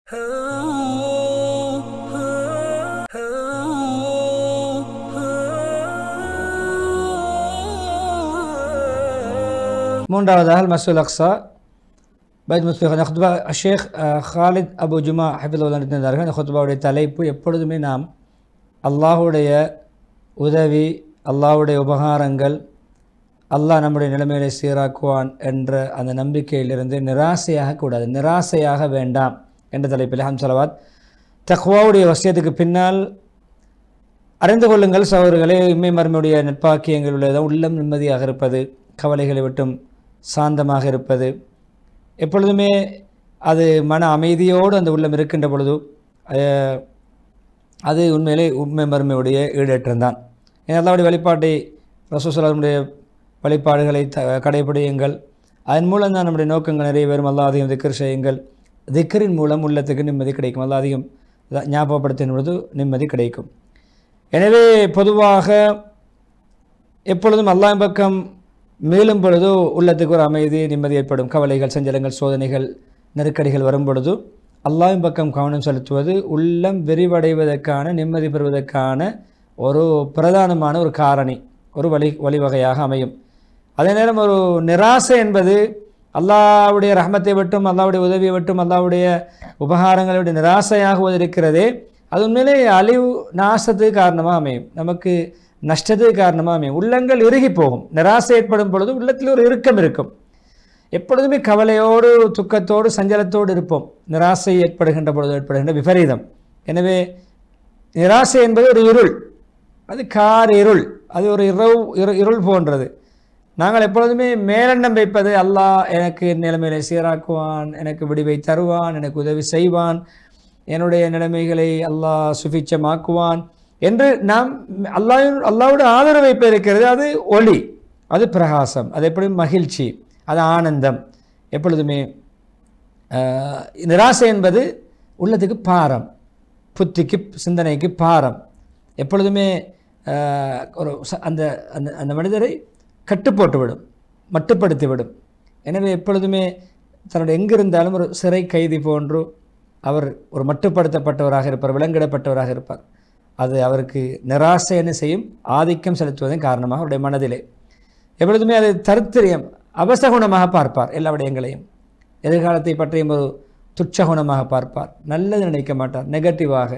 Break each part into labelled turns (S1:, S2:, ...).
S1: மூன்றாவதாக மஸ்ஜிதுல் அக்ஸா பைத் முஸ்லிம் ஹுத்பா ஷேக் ஹாலித் அபு ஜுமா ஹஃபிதுல்லாஹ் நடத்தினார்கள். அந்த ஹுத்பாவுடைய தலைப்பு எப்பொழுதுமே நாம் அல்லாஹுடைய உதவி, அல்லாஹுடைய உபகாரங்கள், அல்லாஹ் நம்முடைய நிலைமைகளை சீராக்குவான் என்ற அந்த நம்பிக்கையிலிருந்து நிராசையாக கூடாது, நிராசையாக வேண்டாம் என்ற தலைப்பில் ஹம்சலவாத் தக்வாவுடைய வசியத்துக்கு பின்னால் அறிந்து கொள்ளுங்கள் சகோதரர்களே, இம்மை மறுமையுடைய நட்பாக்கியங்கள் உள்ளது. உள்ளம் நிம்மதியாக இருப்பது, கவலைகளை விட்டும் சாந்தமாக இருப்பது, எப்பொழுதுமே அது மன அமைதியோடு அந்த உள்ளம் இருக்கின்ற பொழுது அது உண்மையிலே உண்மை மறுமையுடைய ஈடேற்றம்தான். அல்லாஹ்வுடைய வழிபாட்டை ரசூலுல்லாஹி ஸல்லல்லாஹு அலைஹி வஸல்லம் வழிபாடுகளை கடைபிடியுங்கள். அதன் மூலம் தான் நம்முடைய நோக்கங்கள் நிறைவேறும். அல்லாஹ் அதிகம் திக்ர் செய்யுங்கள். திக்ரின் மூலம் உள்ளத்துக்கு நிம்மதி கிடைக்கும். அல்லாஹ் அதிகம் ஞாபகப்படுத்தும் பொழுது நிம்மதி கிடைக்கும். எனவே பொதுவாக எப்பொழுதும் அல்லாஹ்வின் பக்கம் மேலும் பொழுது உள்ளத்துக்கு ஒரு அமைதி, நிம்மதி ஏற்படும். கவலைகள், சஞ்சலங்கள், சோதனைகள், நெருக்கடிகள் வரும் பொழுது அல்லாஹ்வின் பக்கம் கவனம் செலுத்துவது உள்ளம் விரிவடைவதற்கான, நிம்மதி பெறுவதற்கான ஒரு பிரதானமான ஒரு காரணி, ஒரு வழிவகையாக அமையும். அதே நேரம் ஒரு நிராசை என்பது அல்லாஹ்வுடைய ரஹ்மத்தை விட்டும், அல்லாஹ்வுடைய உதவியை விட்டும், அல்லாஹ்வுடைய உபகாரங்களை விட்டு நிராசையாகுவது இருக்கிறதே, அது உண்மையிலே அழிவு, நாசத்துக்கு காரணமாக அமையும், நமக்கு நஷ்டத்துக்கு காரணமாக அமையும். உள்ளங்கள் இறுகி போகும். நிராசை ஏற்படும் பொழுது உள்ளத்தில் ஒரு இறுக்கம் இருக்கும். எப்பொழுதுமே கவலையோடு, துக்கத்தோடு, சஞ்சலத்தோடு இருப்போம். நிராசை ஏற்படுகின்ற பொழுது ஏற்படுகின்ற விபரீதம். எனவே நிராசை என்பது ஒரு இருள், அது கார் இருள், அது ஒரு இருள் போன்றது. நாங்கள் எப்பொழுதுமே மேலெண்ணம் வைப்பது அல்லாஹ் எனக்கு நிலைமைகளை சீராக்குவான், எனக்கு விடிவை தருவான், எனக்கு உதவி செய்வான், என்னுடைய நிலைமைகளை அல்லாஹ் சுபிச்சமாக்குவான் என்று நாம் அல்லாஹ்வோட ஆதரவை பெறுகிறது. அது ஒளி, அது பிரகாசம், அது எப்படி மகிழ்ச்சி, அது ஆனந்தம். எப்பொழுதுமே நிராசை என்பது உள்ளத்துக்கு பாரம், புத்திக்கு, சிந்தனைக்கு பாரம். எப்பொழுதுமே ஒரு அந்த அந்த அந்த மனிதரை கட்டுப்போட்டுவிடும், மட்டுப்படுத்திவிடும். எனவே எப்பொழுதுமே தன்னுடைய எங்கிருந்தாலும் ஒரு சிறை கைதி போன்று அவர் ஒரு மட்டுப்படுத்தப்பட்டவராக இருப்பார், விலங்கிடப்பட்டவராக இருப்பார். அது அவருக்கு நிராசை என்ன செய்யும், ஆதிக்கம் செலுத்துவதன் காரணமாக அவருடைய மனதிலே எப்பொழுதுமே அது தரித்திரியம், அபசகுணமாக பார்ப்பார். எல்லா விடயங்களையும் எதிர்காலத்தை பற்றியும் ஒரு துச்சகுணமாக பார்ப்பார். நல்லது நினைக்க மாட்டார், நெகட்டிவாக,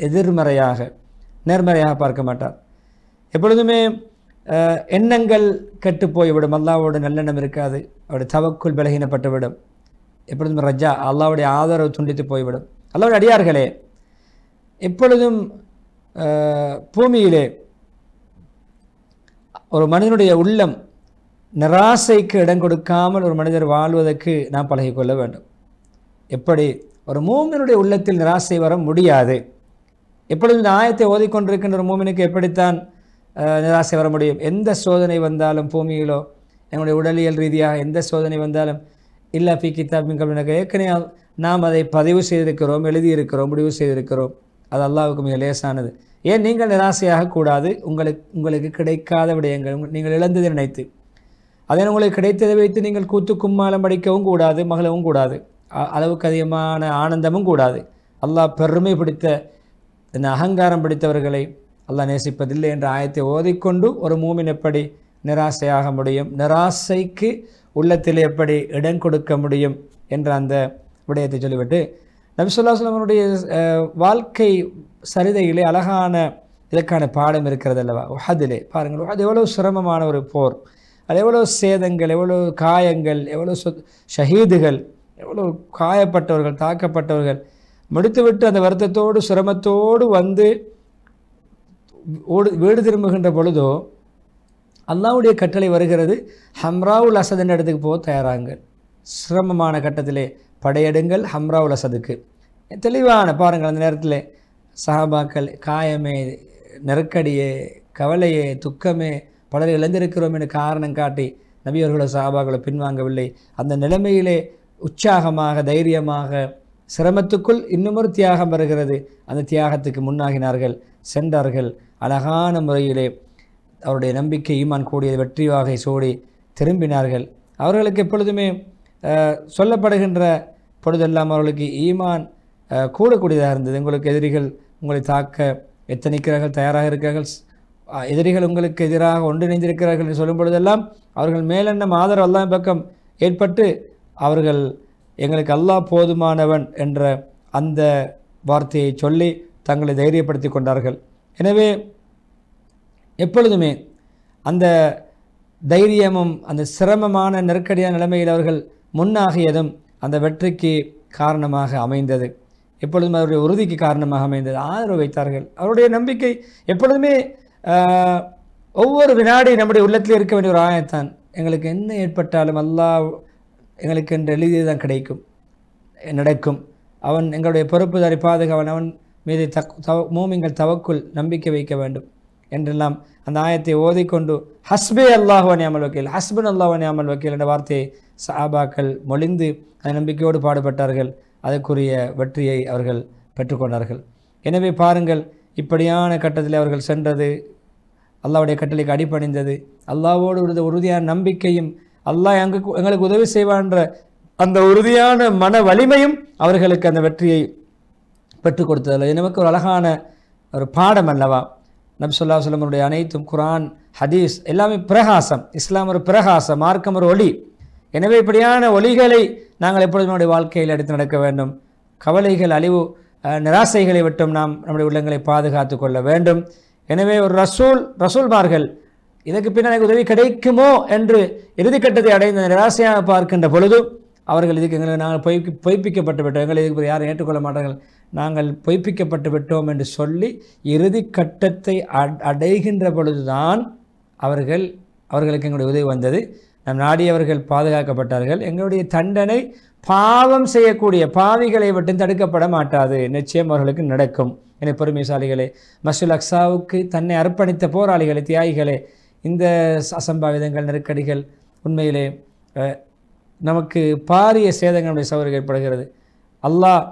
S1: எதிர்மறையாக, நேர்மறையாக பார்க்க மாட்டார். எப்பொழுதுமே எண்ணங்கள் கெட்டு போய்விடும், அல்லாஹ்வோட நல்லெண்ணம் இருக்காது, அவருடைய தவக்குள் பலகீனப்பட்டுவிடும். எப்பொழுதும் ரஜா, அல்லாஹ்வுடைய ஆதரவு துண்டித்து போய்விடும். அல்லாஹ்வுடைய அடியார்களே, எப்பொழுதும் பூமியிலே ஒரு மனிதனுடைய உள்ளம் நிராசைக்கு இடம் கொடுக்காமல் ஒரு மனிதர் வாழ்வதற்கு நாம் பழகிக்கொள்ள வேண்டும். எப்படி ஒரு மூமினுடைய உள்ளத்தில் நிராசை வர முடியாது. எப்பொழுதும் இந்த ஆயத்தை ஓதிக்கொண்டிருக்கின்ற ஒரு மூமினுக்கு எப்படித்தான் நிராசை வர முடியும்? எந்த சோதனை வந்தாலும், பூமியிலோ என்னுடைய உடலியல் ரீதியாக எந்த சோதனை வந்தாலும், இல்லா ஃபி கிதாபின் கப்லின், ஏற்கனவே நாம் அதை பதிவு செய்திருக்கிறோம், எழுதியிருக்கிறோம், முடிவு செய்திருக்கிறோம். அது அல்லாஹ்வுக்கு மிக லேசானது. ஏன் நீங்கள் நிராசையாக கூடாது? உங்களுக்கு கிடைக்காத விடயங்கள், நீங்கள் இழந்ததை நினைத்து, அதே உங்களுக்கு கிடைத்ததை வைத்து நீங்கள் கூத்து கும்மாலம் அடிக்கவும் கூடாது, மகளவும் கூடாது, அளவுக்கு அதிகமான ஆனந்தமும் கூடாது. அல்லாஹ் பெருமை பிடித்த, இந்த அகங்காரம் பிடித்தவர்களை அல்லாஹ் நேசிப்பதில்லை என்ற ஆயத்தை ஓதிக்கொண்டு ஒரு மூமின் எப்படி நிராசையாக முடியும், நிராசைக்கு உள்ளத்தில் எப்படி இடம் கொடுக்க முடியும் என்ற அந்த விடயத்தை சொல்லிவிட்டு, நபி ஸல்லல்லாஹு அலைஹி வஸல்லம் வாழ்க்கை சரிதையிலே அழகான இதற்கான பாடம் இருக்கிறது அல்லவா? உஹதிலே பாருங்கள், உஹது எவ்வளோ சிரமமான ஒரு போர், அது எவ்வளோ சேதங்கள், எவ்வளோ காயங்கள், எவ்வளோ ஷஹீதுகள், எவ்வளோ காயப்பட்டவர்கள், தாக்கப்பட்டவர்கள், முடித்துவிட்டு அந்த வருத்தத்தோடு சிரமத்தோடு வந்து வீடு திரும்புகின்ற பொழுதோ அல்லாஹ்வுடைய கட்டளை வருகிறது, ஹம்ராவுல் அசத் என்ற இடத்துக்கு போக தயாராகுங்கள். சிரமமான கட்டத்திலே படையெடுங்கள் ஹம்ராவுல் அசதுக்கு. தெளிவான பாருங்கள், அந்த நேரத்தில் சஹாபாக்கள் காயமே, நெருக்கடியே, கவலையே, துக்கமே, பலரை இழந்திருக்கிறோம் என்று காரணம் காட்டி நபி அவர்களோ சஹாபாக்களோ பின்வாங்கவில்லை. அந்த நிலைமையிலே உற்சாகமாக, தைரியமாக, சிரமத்துக்குள் இன்னுமொரு தியாகம் வருகிறது, அந்த தியாகத்துக்கு முன்னாகினார்கள், சென்றார்கள். அழகான முறையிலே அவருடைய நம்பிக்கை, ஈமான் கூடிய வெற்றி வாகை சூடி திரும்பினார்கள். அவர்களுக்கு எப்பொழுதுமே சொல்லப்படுகின்ற பொழுதெல்லாம் அவர்களுக்கு ஈமான் கூடக்கூடியதாக இருந்தது. உங்களுக்கு எதிரிகள் உங்களை தாக்க எத்தனைக்கிறார்கள், தயாராக இருக்கிறார்கள், எதிரிகள் உங்களுக்கு எதிராக ஒன்றிணைந்திருக்கிறார்கள் என்று சொல்லும் பொழுதெல்லாம் அவர்கள் மேலெண்ணம் ஆதரவு அல்லாஹ் பக்கம் ஏற்பட்டு அவர்கள் எங்களுக்கு அல்லாஹ் போதுமானவன் என்ற அந்த வார்த்தையை சொல்லி தங்களை தைரியப்படுத்தி கொண்டார்கள். எனவே எப்பொழுதுமே அந்த தைரியமும் அந்த சிரமமான நெருக்கடியான நிலைமையில் அவர்கள் முன்னாகியதும் அந்த வெற்றிக்கு காரணமாக அமைந்தது. எப்பொழுதும் அவருடைய உறுதிக்கு காரணமாக அமைந்தது. ஆதரவு வைத்தார்கள். அவருடைய நம்பிக்கை எப்பொழுதுமே ஒவ்வொரு வினாடி நம்முடைய உள்ளத்தில் இருக்க வேண்டிய ஒரு ஆயத்தான். எங்களுக்கு என்ன ஏற்பட்டாலும் அல்லாஹ் எங்களுக்கு என்று எழுதியது தான் கிடைக்கும், நடக்கும். அவன் எங்களுடைய பொறுப்புதாரி பாதுகாவன், அவன் மீது மூமின்கள் தவக்குள் நம்பிக்கை வைக்க வேண்டும் என்றெல்லாம் அந்த ஆயத்தை ஓதிக்கொண்டு ஹஸ்பே அல்லாஹ் வ நிஅமல் வக்கீல், ஹஸ்பன் அல்லாஹ் வ நிஅமல் வக்கீல் என்ற வார்த்தையை சஹாபாக்கள் மொழிந்து அந்த நம்பிக்கையோடு பாடுபட்டார்கள். அதற்குரிய வெற்றியை அவர்கள் பெற்றுக்கொண்டார்கள். எனவே பாருங்கள், இப்படியான கட்டத்தில் அவர்கள் சென்றது, அல்லாஹ்வுடைய கட்டளைக்கு அடிபணிந்தது, அல்லாஹ்வோடு இருந்த உறுதியான நம்பிக்கையும் அல்லாஹ் எங்களுக்கு உதவி செய்வான்ற அந்த உறுதியான மன வலிமையும் அவர்களுக்கு அந்த வெற்றியை பெற்றுக் கொடுத்ததில்லை. நமக்கு ஒரு அழகான ஒரு பாடம் அல்லவா? நபி ஸல்லல்லாஹு அலைஹி வஸல்லம் அனைத்தும் குர்ஆன், ஹதீஸ் எல்லாமே பிரகாசம். இஸ்லாம் ஒரு பிரகாசம், மார்க்கம் ஒரு ஒளி. எனவே இப்படியான ஒளிகளை நாங்கள் எப்பொழுதும் நம்முடைய வாழ்க்கையில் எடுத்து நடக்க வேண்டும். கவலைகள், அழிவு, நிராசைகளை விட்டும் நாம் நம்முடைய உள்ளங்களை பாதுகாத்து கொள்ள வேண்டும். எனவே ஒரு ரசூல்மார்கள் இதற்கு பின்னால் உதவி கிடைக்குமோ என்று இறுதிக்கட்டத்தை அடைந்த நிராசையாக பார்க்கின்ற பொழுது அவர்கள் இதுக்கு நாங்கள் பொய்ப்பிக்கப்பட்டு விட்டோம், எங்களை இதுக்கு யாரும் ஏற்றுக்கொள்ள மாட்டார்கள், நாங்கள் பொய்ப்பிக்கப்பட்டு விட்டோம் என்று சொல்லி இறுதி கட்டத்தை அடைகின்ற பொழுதுதான் அவர்களுக்கு எங்களுடைய உதவி வந்தது. நம் நாடியவர்கள் பாதுகாக்கப்பட்டார்கள். எங்களுடைய தண்டனை பாவம் செய்யக்கூடிய பாவிகளை விட்டு தடுக்கப்பட மாட்டாது, நிச்சயம் அவர்களுக்கு நடக்கும். என பொறுமைசாலிகளே, மஸ்ஜிதுல் அக்ஸாவுக்கு தன்னை அர்ப்பணித்த போராளிகளே, தியாகிகளே, இந்த அசம்பாவிதங்கள், நெருக்கடிகள் உண்மையிலே நமக்கு பாரிய சேதங்களுடைய சவறு ஏற்படுகிறது. அல்லாஹ்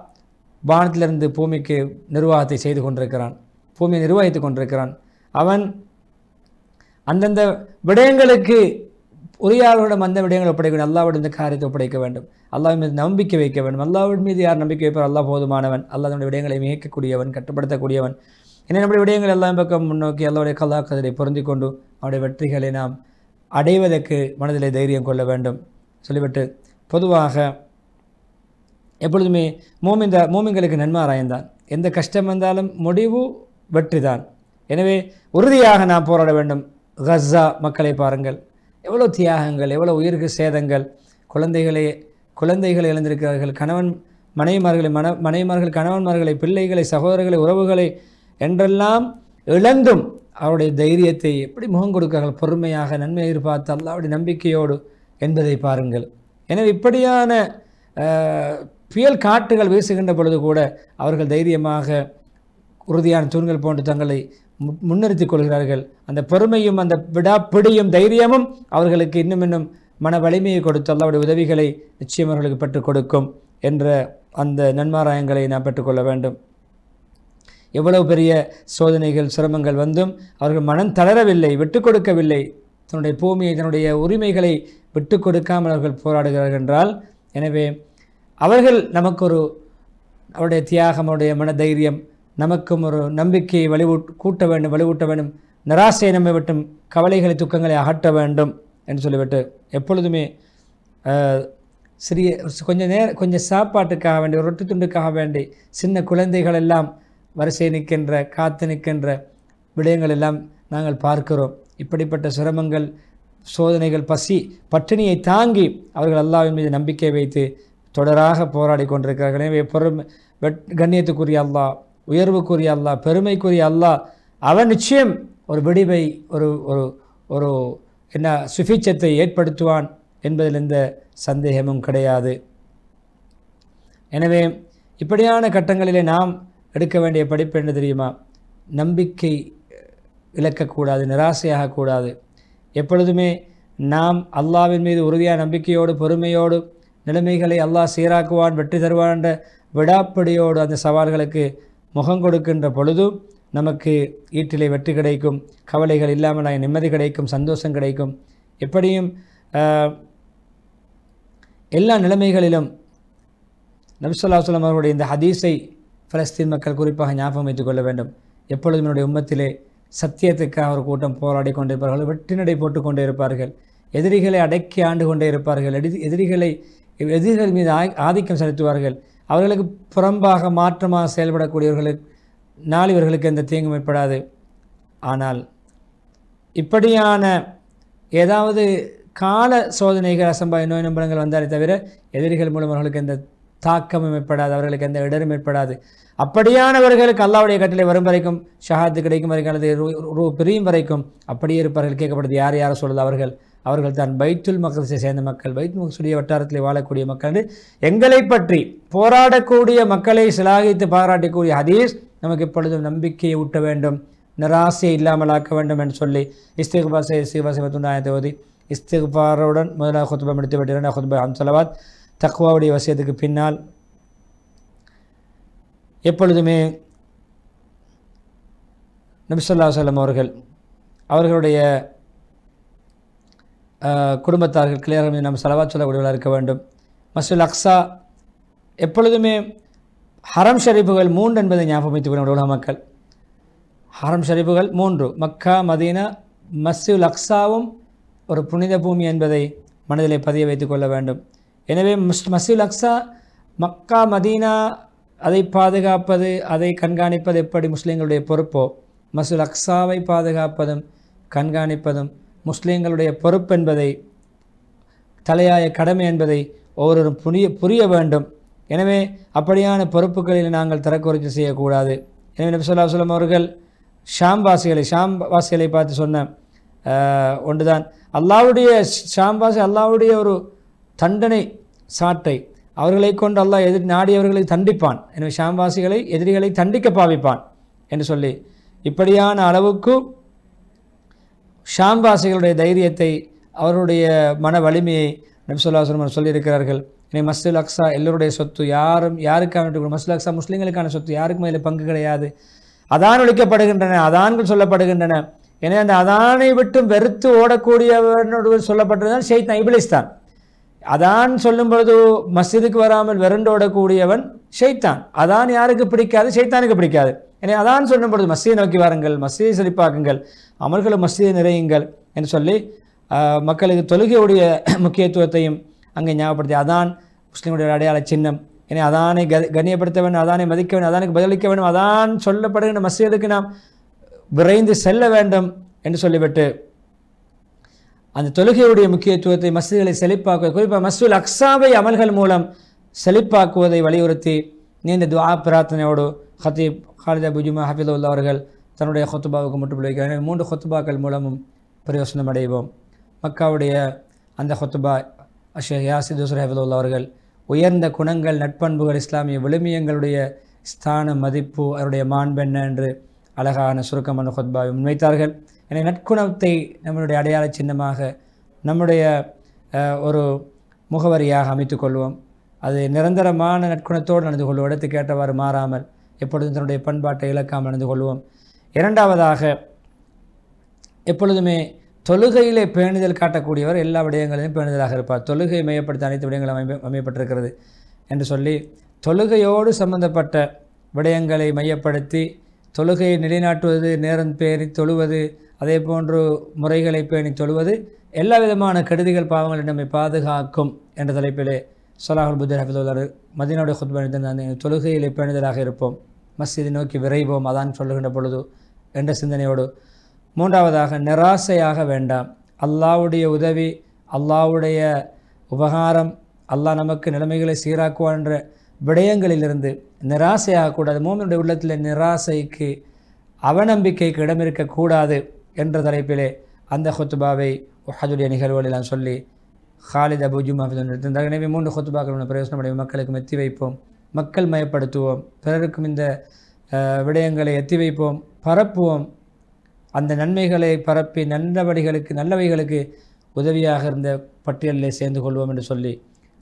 S1: வானத்திலிருந்து பூமிக்கு நிர்வாகத்தை செய்து கொண்டிருக்கிறான், பூமியை நிர்வகித்து கொண்டிருக்கிறான். அவன் அந்தந்த விடயங்களுக்கு உரியாளர்களிடம் அந்த விடயங்களை ஒப்படைக்க வேண்டும். அல்லாஹ்விடம் இந்த காரியத்தை ஒப்படைக்க வேண்டும். அல்லாஹ் மீது நம்பிக்கை வைக்க வேண்டும். அல்லாஹ்வின் மீது யார் நம்பிக்கை வைப்பார்? அல்லாஹ் போதுமானவன். அல்லாஹ் நம்முடைய விடயங்களை மிகைக்கக்கூடியவன், கட்டுப்படுத்தக்கூடியவன். எனவே நம்முடைய விடயங்கள் எல்லாம் பக்கம் முன்னோக்கி அல்லாஹ்வுடைய கலா கதிரை பொருந்தி கொண்டு அவருடைய வெற்றிகளை நாம் அடைவதற்கு மனதிலே தைரியம் கொள்ள வேண்டும் சொல்லிவிட்டு, பொதுவாக எப்பொழுதுமே மூமின்களுக்கு நன்மாராயந்தான். எந்த கஷ்டம் வந்தாலும் முடிவு வெற்றி தான். எனவே உறுதியாக நாம் போராட வேண்டும். கஸா மக்களை பாருங்கள், எவ்வளோ தியாகங்கள், எவ்வளோ உயிருக்கு சேதங்கள். குழந்தைகளை இழந்திருக்கிறார்கள். மனைவிமார்கள் கணவன்மார்களை, பிள்ளைகளை, சகோதரர்களை, உறவுகளை என்றெல்லாம் இழந்தும் அவருடைய தைரியத்தை எப்படி முகம் கொடுக்கிறார்கள், பொறுமையாக, நன்மை எதிர்பார்த்து அல்லாஹ்வுடைய நம்பிக்கையோடு என்பதை பாருங்கள். எனவே இப்படியான புயல் காற்றுகள் வீசுகின்ற பொழுது கூட அவர்கள் தைரியமாக உறுதியான தூண்கள் போன்று தங்களை முன்னிறுத்தி கொள்கிறார்கள். அந்த பொறுமையும் அந்த விடாப்பிடியும் தைரியமும் அவர்களுக்கு இன்னும் மன வலிமையை கொடுத்து அல்லாஹ்வுடைய உதவிகளை நிச்சயம் அவர்களுக்கு பெற்றுக் கொடுக்கும் என்ற அந்த நன்மாராயங்களை நாம் பெற்றுக்கொள்ள வேண்டும். எவ்வளவு பெரிய சோதனைகள், சிரமங்கள் வந்தும் அவர்கள் மனம் தளரவில்லை, விட்டு கொடுக்கவில்லை. தன்னுடைய பூமியை, தன்னுடைய உரிமைகளை விட்டு கொடுக்காமல் அவர்கள் போராடுகிறார்கள் என்றால், எனவே அவர்கள் நமக்கு அவருடைய தியாகம், அவருடைய மன தைரியம் நமக்கும் ஒரு நம்பிக்கையை வலுவூட்ட வேண்டும். நிராசையை நம்மை விட்டும் கவலைகளை, துக்கங்களை அகற்ற வேண்டும் என்று சொல்லிவிட்டு, எப்பொழுதுமே கொஞ்சம் சாப்பாட்டுக்காக வேண்டி, ஒரு ரொட்டி துண்டுக்காக வேண்டி சின்ன குழந்தைகள் எல்லாம் வரிசை காத்து நிற்கின்ற விடயங்கள் எல்லாம் நாங்கள் பார்க்கிறோம். இப்படிப்பட்ட சிரமங்கள், சோதனைகள், பட்டினியை தாங்கி அவர்கள் அல்லாஹ்வின் மீது நம்பிக்கை வைத்து தொடராக போராடி கொண்டிருக்கிறார்கள். எனவே கண்ணியத்துக்குரிய அல்லாஹ், உயர்வுக்குரிய அல்லாஹ், பெருமைக்குரிய அல்லாஹ், அவன் நிச்சயம் ஒரு விடிவை, ஒரு சுபிட்சத்தை ஏற்படுத்துவான் என்பதில் எந்த சந்தேகமும் கிடையாது. எனவே இப்படியான கட்டங்களிலே நாம் எடுக்க வேண்டிய படிப்பு என்ன தெரியுமா? நம்பிக்கை இழக்கக்கூடாது, நிராசையாகக்கூடாது. எப்பொழுதுமே நாம் அல்லாஹ்வின் மீது உறுதியான நம்பிக்கையோடு, பொறுமையோடு, நிலைமைகளை அல்லாஹ் சீராக்குவான், வெற்றி தருவான் என்ற விடாப்பிடியோடு அந்த சவால்களுக்கு முகம் கொடுக்கின்ற பொழுது நமக்கு ஈட்டிலே வெற்றி கிடைக்கும், கவலைகள் இல்லாமல் நிம்மதி கிடைக்கும், சந்தோஷம் கிடைக்கும். எப்படியும் எல்லா நிலைமைகளிலும் நபி ஸல்லல்லாஹு அலைஹி வஸல்லம் அவர்களுடைய இந்த ஹதீஸை பலஸ்தீன் மக்கள் குறிப்பாக ஞாபகம் வைத்துக் கொள்ள வேண்டும். எப்பொழுதும் என்னுடைய உம்மத்திலே சத்தியத்துக்காக ஒரு கூட்டம் போராடி கொண்டிருப்பார்கள், வெற்றி நடை போட்டு கொண்டே இருப்பார்கள், எதிரிகளை அடக்கி ஆண்டு கொண்டே இருப்பார்கள், எதிரிகள் மீது ஆதிக்கம் செலுத்துவார்கள். அவர்களுக்கு புறம்பாக மாற்றமாக செயல்படக்கூடியவர்களுக்கு இவர்களுக்கு எந்த தீங்கும் ஏற்படாது. ஆனால் இப்படியான ஏதாவது கால சோதனைகள், அசம்பாவித நோய் நம்பலங்கள் வந்தாலே தவிர எதிரிகள் மூலம் அவர்களுக்கு எந்த தாக்கமும் ஏற்படாது, அவர்களுக்கு எந்த இடரும் ஏற்படாது. அப்படியானவர்களுக்கு அல்லாஹ்வுடைய கட்டளை வரும் வரைக்கும், ஷஹாத்து கிடைக்கும் வரைக்கும், அல்லது பிரியும் வரைக்கும் அப்படியே இருப்பார்கள். கேட்கப்படுது யார் சொல்லுது? அவர்கள் தான் பைத்துல் மக்தஸை சேர்ந்த மக்கள், பைத்துல் மக்தஸுடைய வட்டாரத்தில் வாழக்கூடிய மக்கள். எங்களை பற்றி போராடக்கூடிய மக்களை சிலாகித்து பாராட்டக்கூடிய ஹதீஸ் நமக்கு எப்பொழுதும் நம்பிக்கையை ஊட்ட வேண்டும், நிராசையை இல்லாமல் ஆக்க வேண்டும் என்று சொல்லி இஸ்திக்பார் செய்து ஓதி இஸ்திக்பாருடன் முதலாக குத்பா முடித்து விட்டு இரண்டாவது குத்பா ஹம்சலவாத் தக்வாவுடைய வசியத்துக்கு பின்னால் எப்பொழுதுமே நபி ஸல்லல்லாஹு அலைஹி வஸல்லம் அவர்களுடைய குடும்பத்தார்கள் கிளியர்கள் நம்ம ஸலவாத் சொல்லக்கூடியவர்களாக இருக்க வேண்டும். மஸ்ஜிதுல் அக்ஸா எப்பொழுதுமே ஹரம் ஷரீஃபுகள் 3 என்பதை ஞாபகம் வைத்துக் கொள்ள உலக மக்கள். ஹரம் ஷரீஃபுகள் 3, மக்கா, மதீனா, மஸ்ஜிதுல் அக்ஸாவும் ஒரு புனித பூமி என்பதை மனதிலே பதிய வைத்துக் கொள்ள வேண்டும். எனவே மஸ்ஜிதுல் அக்ஸா, மக்கா, மதீனா அதை பாதுகாப்பது, அதை கண்காணிப்பது எப்படி முஸ்லீம்களுடைய பொறுப்போ, மஸ்ஜிதுல் அக்ஸாவை பாதுகாப்பதும் கண்காணிப்பதும் முஸ்லீம்களுடைய பொறுப்பு என்பதை, தலையாய கடமை என்பதை ஒவ்வொருவரும் புரிய வேண்டும். எனவே அப்படியான பொறுப்புகளில் நாங்கள் தரக்குறைச்சி செய்யக்கூடாது. எனவே நபி ஸல்லல்லாஹு அலைஹி வஸல்லம் அவர்கள் ஷாம்வாசிகளை பார்த்து சொன்ன ஒன்றுதான், அல்லாஹ்வுடைய ஒரு தண்டனை சாட்டை அவர்களை கொண்டு அல்லாஹ் நாடியவர்களை தண்டிப்பான். எனவே ஷாம்வாசிகளை எதிரிகளை தண்டிக்க பாவிப்பான் என்று சொல்லி இப்படியான அளவுக்கு ஷாம்வாசிகளுடைய தைரியத்தை, அவருடைய மன வலிமையை நபி ஸல்லல்லாஹு அலைஹி வஸல்லம் சொல்லியிருக்கிறார்கள். எனவே மஸ்ஜிதுல் அக்ஸா எல்லோருடைய சொத்து, யாருக்கான மஸ்ஜிதுல் அக்ஸா முஸ்லீம்களுக்கான சொத்து, யாருக்கும் அதில் பங்கு கிடையாது. அதான் ஒழிக்கப்படுகின்றன, அதான்கள் சொல்லப்படுகின்றன. எனவே அந்த அதானை விட்டு வெறுத்து ஓடக்கூடியவனோடு சொல்லப்பட்டதுதான் ஷைத்தான், இப்லீஸ் தான். அதான் சொல்லும் பொழுது மஸ்ஜிதுக்கு வராமல் வெறுண்டு ஓடக்கூடியவன் ஷைத்தான். அதான் யாருக்கு பிடிக்காது? ஷைத்தானுக்கு பிடிக்காது. எனவே அதான் சொல்லும் பொழுது மஸ்ஜிதை நோக்கி வாருங்கள், மஸ்ஜிதை செழிப்பாக்குங்கள், அமல்களும் மஸ்ஜிதை நிறையுங்கள் என்று சொல்லி மக்களுக்கு தொழுகையுடைய முக்கியத்துவத்தையும் அங்கே ஞாபகப்படுத்தி, அதான் முஸ்லீமுடைய அடையாள சின்னம். எனவே அதானை கண்ணியப்படுத்த வேண்டும், அதானை மதிக்க வேண்டும், அதானுக்கு பதிலளிக்க வேண்டும், அதான் சொல்லப்படுகின்ற மஸ்ஜிதுக்கு நாம் விரைந்து செல்ல வேண்டும் என்று சொல்லிவிட்டு அந்த தொழுகையுடைய முக்கியத்துவத்தை, மஸ்ஜிதுகளை செழிப்பாக்குவது, குறிப்பாக மஸ்ஜிதுல் அக்ஸாவை அமல்கள் மூலம் செழிப்பாக்குவதை வலியுறுத்தி நீண்ட துஆ பிரார்த்தனையோடு ஹத்தீப் காலித் அபு ஜுமா ஹஃபிதுல்லாஹ் அவர்கள் தன்னுடைய ஹுத்பாவுக்கு முற்றுப்புள்ளி வைக்கிறார். 3 ஹுத்பாக்கள் மூலமும் பிரயோசனம் அடைவோம். மக்காவுடைய அந்த ஹுத்பா ஷேக் யாசிர் துஸ்ரி ஹஃபிதுல்லாஹ் அவர்கள் உயர்ந்த குணங்கள், நட்பண்புகள், இஸ்லாமிய விழுமியங்களுடைய ஸ்தான மதிப்பு, அவருடைய மாண்பென்ன என்று அழகான சுருக்கமான ஹுத்பாவை முன்வைத்தார்கள். எனவே நற்குணத்தை நம்மளுடைய அடையாள சின்னமாக, நம்முடைய ஒரு முகவரியாக அமைத்துக் கொள்வோம். அது நிரந்தரமான நற்குணத்தோடு நடந்து கொள்வோம், இடத்துக்கு ஏற்றவாறு மாறாமல் எப்பொழுதும் தன்னுடைய பண்பாட்டை இழக்காமல் நடந்து கொள்வோம். இரண்டாவதாக, எப்பொழுதுமே தொழுகையிலே பேணுதல் காட்டக்கூடியவர் எல்லா விடயங்களிலும் பேணுதலாக இருப்பார். தொழுகை மையப்படுத்த அனைத்து விடயங்களும் அமையப்பட்டிருக்கிறது என்று சொல்லி தொழுகையோடு சம்பந்தப்பட்ட விடயங்களை மையப்படுத்தி தொழுகையை நிலைநாட்டுவது, நேரம் பேணி தொழுவது, அதே போன்று முறைகளை பேணி தொழுவது எல்லா விதமான கெடுதிகள் பாவங்கள் நம்மை பாதுகாக்கும் என்ற தலைப்பிலே ஸலாஹுல் புத்தர் ஹஃபிதுல்லாஹ் மதீனாவுடைய ஹுத்பா அந்த தொழுகையிலே பேணுதலாக இருப்போம், மஸ்ஜிதை நோக்கி விரைவோம் அதான் சொல்லுகின்ற பொழுது என்ற சிந்தனையோடு. மூன்றாவதாக, நிராசையாக வேண்டாம். அல்லாஹ்வுடைய உதவி, அல்லாஹ்வுடைய உபகாரம், அல்லாஹ் நமக்கு நிலைமைகளை சீராக்குவான் என்ற விடயங்களிலிருந்து நிராசையாகக்கூடாது. மூமினுடைய உள்ளத்தில் நிராசைக்கு, அவநம்பிக்கைக்கு இடம் இருக்கக்கூடாது என்ற தலைப்பிலே அந்த ஹுத்பாவை உஹதுடைய நிகழ்வுகளெல்லாம் சொல்லி காலித் அபு ஜுமா எடுத்திருந்தார். எனவே 3 ஹுத்பாக்கள் பிரயோசனமடைய மக்களுக்கும் எத்தி வைப்போம், மக்கள் மயப்படுத்துவோம், பிறருக்கும் இந்த விடயங்களை எத்தி வைப்போம், பரப்புவோம். அந்த நன்மைகளை பரப்பி நல்லவைகளுக்கு உதவியாக இருந்த பட்டியலில் சேர்ந்து கொள்வோம் என்று சொல்லி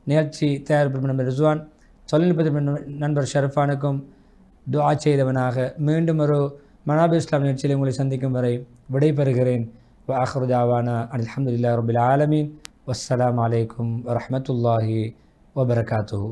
S1: நிகழ்ச்சி தயாரிப்பு நண்பர் ரிஸ்வான், தொழில்நுட்பத்தின் நண்பர் ஷரஃபானுக்கும் துஆ செய்தவனாக மீண்டும் ஒரு மனாபிர் இஸ்லாம் நிகழ்ச்சியில் உங்களை சந்திக்கும் வரை விடைபெறுகிறேன். வஆகிரு தஅவானா அல்ஹம்துலில்லாஹி ரப்பில் ஆலமீன். வஸ்ஸலாமு அலைக்கும் வரஹ்மத்துல்லாஹி வபரகாத்துஹு.